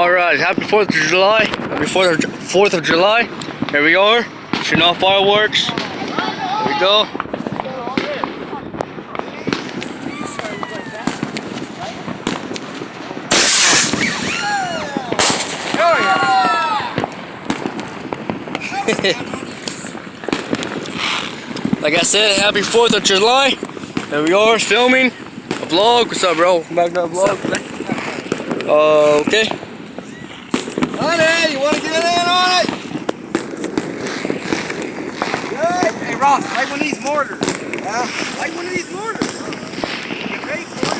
Alright, happy 4th of July. Happy 4th of July. Here we are, shooting off fireworks. There we go. Like I said, happy 4th of July. There we are, filming a vlog. What's up, bro? Welcome back to the vlog. Okay. Honey, you want to get in on it? Good. Hey, Ross, like one of these mortars. Yeah? Like one of these mortars. Get ready for it.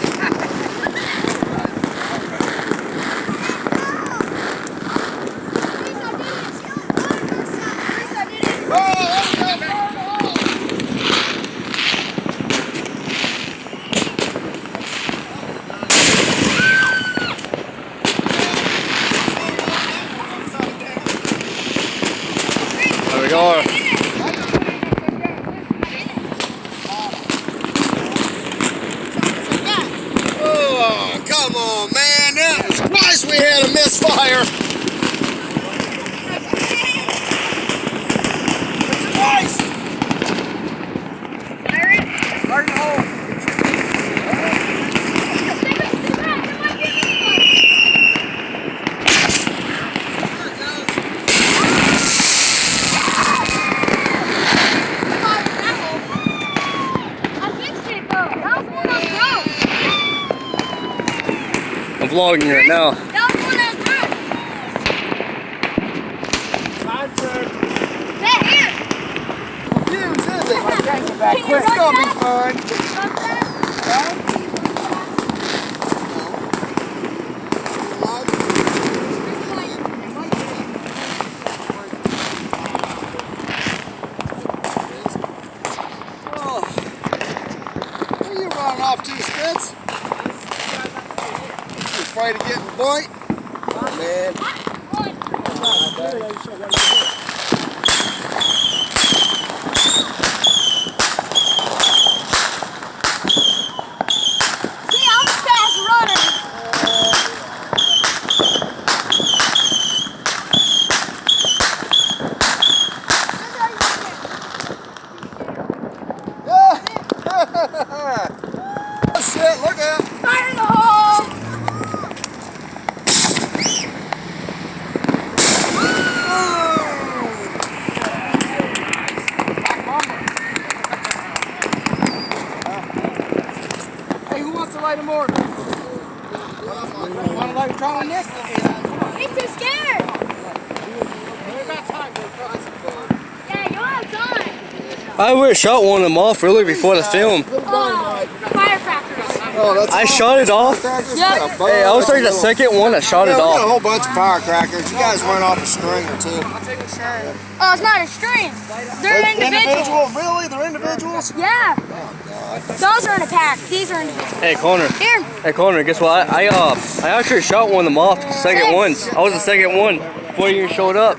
There we go. Oh, come on, man. That was twice we had a misfire. Twice. Fire the hole. I'm vlogging right now. Time turn. Confused, is it? It's gonna be fun. Where you running off to, Spitz? Afraid of getting bite? Oh, man. See, I'm a fast runner. Oh, shit, look out. Fire in the hole. Hey, who wants to light a mortar? Want to light a try this? He's too scared. We got time to try some fun. Yeah, you'll have time. I would have shot one of them off really before the film. Firecrackers. Oh, that's I shot it off. Yeah. Hey, I was like the second one that shot it we got a off. whole bunch of firecrackers. You guys went off a string or two. Oh, it's not a string. They're individual. Really? They're individuals? Yeah. Those are in a pack. These are individual. Hey, Connor. Here. Hey, Connor. Guess what? I actually shot one of them off. The second ones. I was the second one before you even showed up.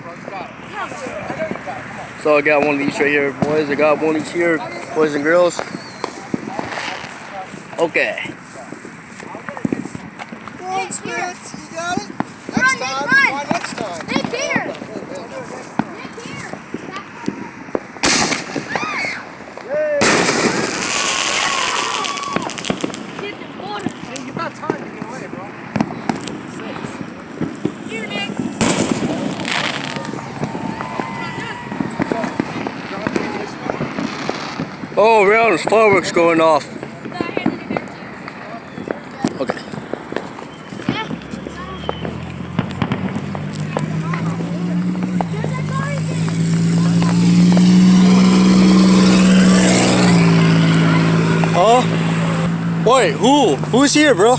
So I got one of these right here, boys. I got one of these here, boys and girls. Okay. Go on, Spitz. You got it? Run, Next time. run. Why next time? Nick, here. Nick, here. Hey, you got time to get away, bro. Here, Nick. Oh, around there's fireworks going off. Okay. Oh. Wait, who's here, bro?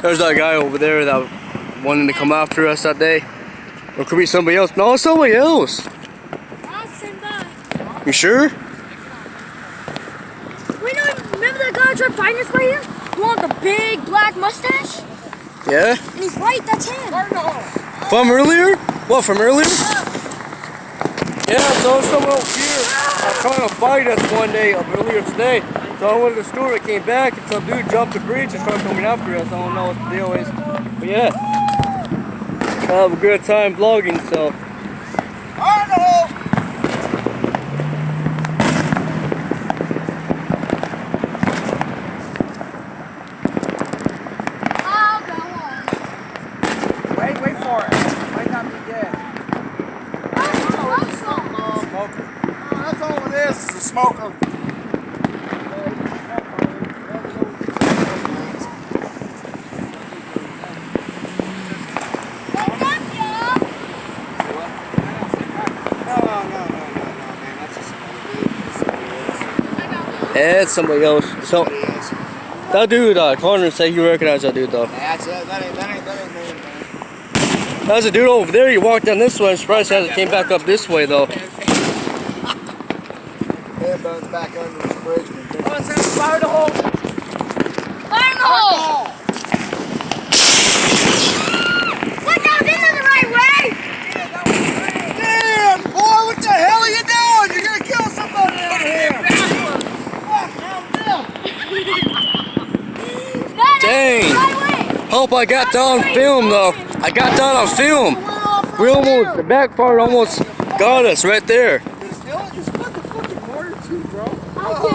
There's that guy over there that wanted to come after us that day. Or it could be somebody else. No, it's somebody else. You sure? Wait, no, remember that guy tried fighting us right here? The one with the big black mustache? Yeah? And he's right, that's him. From earlier? What, from earlier? Yeah, so someone else here trying to fight us one day earlier today. So I went to the store, I came back, and some dude jumped the bridge and started coming after us. I don't know what the deal is. But yeah, I'll have a good time vlogging, so. Arnold! I'll go home. Wait for it. Might not be dead. Smoker. That's all it is a smoker. What's up, y'all? No, man. That's just Yeah, it's somebody else. So, that dude, Connor said he recognized that dude though. That's it. That ain't me, man. That was a dude over there. He walked down this way. I'm surprised he hasn't came back up this way though. Head bones back under this bridge. Fire in the hole! Look out, this is the right way! Damn, boy, what the hell are you doing? You're gonna kill somebody out here. That Dang. is the right way! Hope I got that on film though. I got that on film. We almost, the back part almost got us right there. You split the fucking mortar too, bro. I did.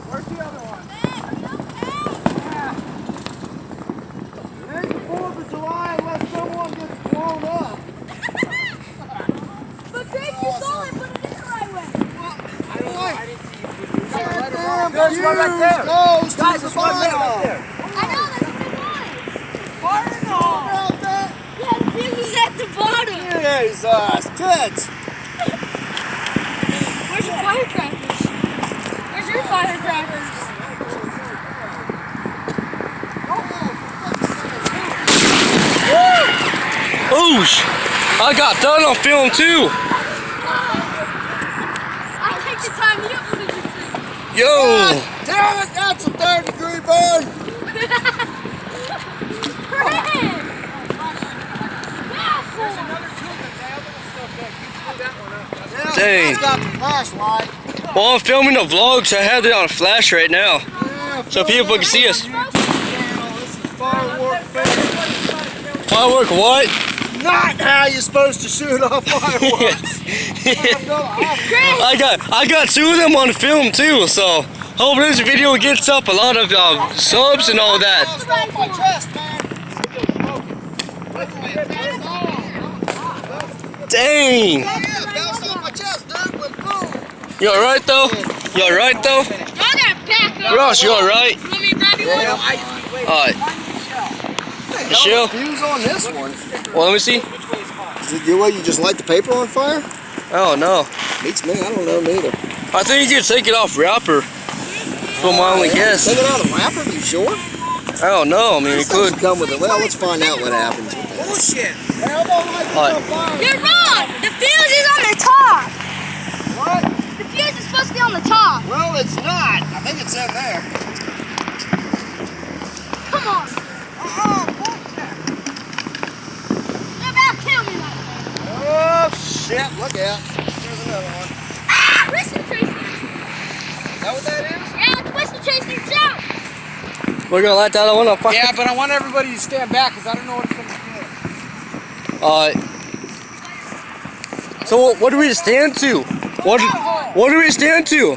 Where's the other one? It ain't the 4th of July unless someone gets blown up. But Chris, you saw it, but it is the right way. I didn't see you. There's one right there. Guys, there's one right there. I know, that's what it was. Fire in the hole. Yeah, the fuse is at the bottom. Jesus, tits. Where's your firecrackers? Where's your firecrackers? Oosh! I got that on film too. I take the time you don't need to. Yo! Damn it, that's a 3rd-degree burn. Dang. It's got the flashlight. Well, I'm filming the vlog, so I have it on flash right now, so people can see us. This is firework film. Firework what? Not how you're supposed to shoot off fireworks. I got 2 of them on film too, so hope this video gets up a lot of subs and all that. Off my chest, man. Dang! Yeah, bounced off my chest, dude, but boom. You alright though? You alright though? Y'all gotta back up. Ross, you alright? You want me to grab you one? Alright. Michelle? Fuse on this one. Well, let me see. Is it the way you just light the paper on fire? Oh no. Beats me, I don't know neither. I think you can take it off wrapper. That's what my only guess. Take it out of the wrapper, you sure? I don't know. I mean, it could. Come with it. Well, let's find out what happens with this. Bullshit. Alright. You're wrong. The fuse is on the top. What? The fuse is supposed to be on the top. Well, it's not. I think it's in there. Come on. Bullshit. You're about to kill me right now. Oh, shit. Look out. There's another one. Ah, Twisted Tracer. Is that what that is? Yeah, Twisted Tracer shout. We're gonna light that one on fire. Yeah, but I want everybody to stand back because I don't know what it's going to do. Alright. So what do we stand to? What do we stand to?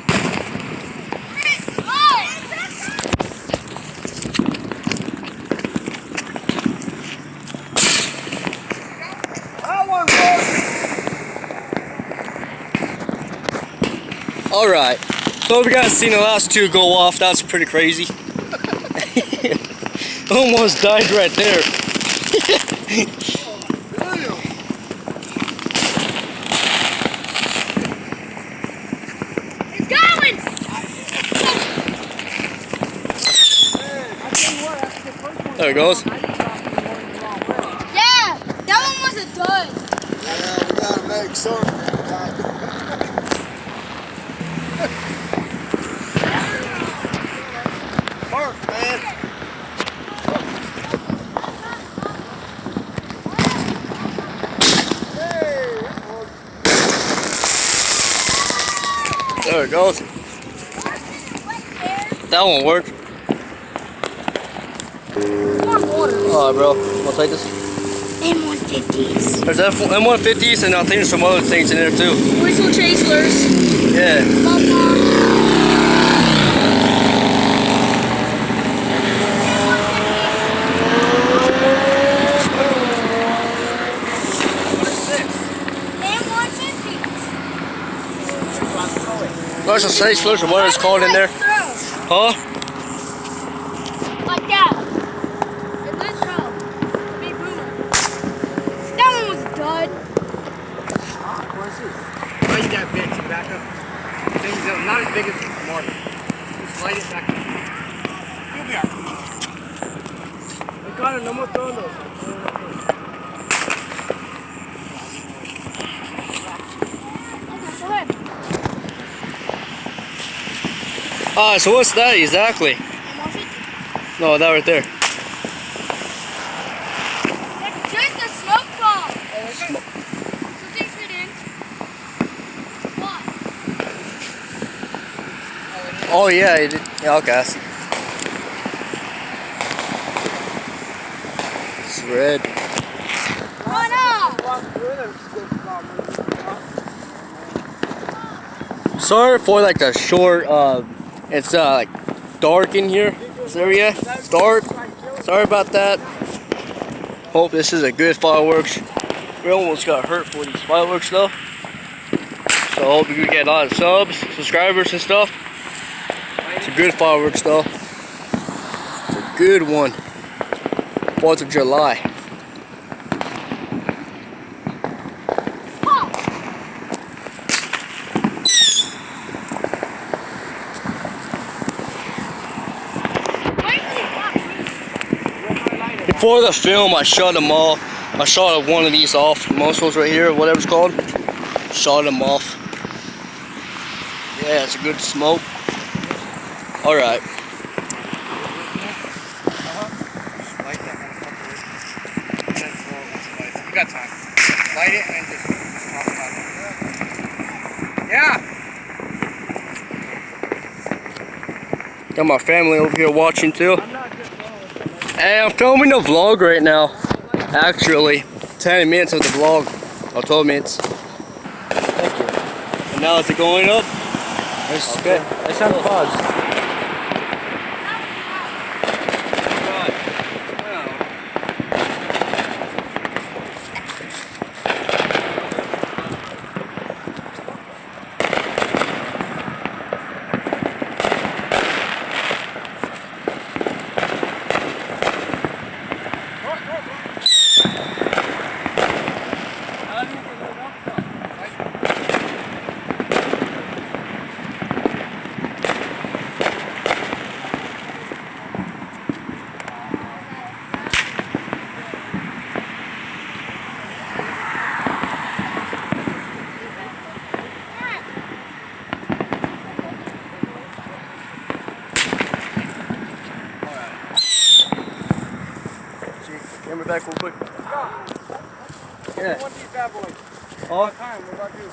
That one works. Alright. So if you guys seen the last 2 go off, that's pretty crazy. Almost died right there. It's going. There it goes. Yeah, that one was a dud. We gotta make certain. Park, man. There it goes. That won't work. Come warm water. Alright, bro. Wanna take this? M150s. There's M150s, and I think there's some other things in there too. Whistle chasers. Yeah. There's a safe solution. What is called in there? Huh? Like that. It lit up. Big boomer. That one was a dud. What's this? Why you that big? Back up. Things that are not as big as the mortar. Just slide it back up. You'll be alright. I got it. No more throwing those. Okay, go ahead. Ah, so what's that exactly? M150. No, that right there. That's just a smoke bomb. So things fit in. What? Oh yeah, you did. Yeah, okay. I see. It's red. Run up. Sorry for like the short. It's like dark in here. This area. It's dark. Sorry about that. Hope this is a good fireworks. We almost got hurt for these fireworks though. So I hope you get a lot of subs, subscribers and stuff. It's a good fireworks though. It's a good one. 4th of July. Before the film, I shot them all. I shot one of these off. Muscles right here, whatever it's called. Shot them off. Yeah, it's a good smoke. All right. Light that motherfucker. You got time. Light it and just talk about it. Yeah. Got my family over here watching too. Hey, I'm filming a vlog right now. Actually, 10 minutes of the vlog. Or 12 minutes. Thank you. And now is it going up? Okay. It's on pause. Camera back real quick. Yeah. One of these bad boys. Oh. Time, what about you?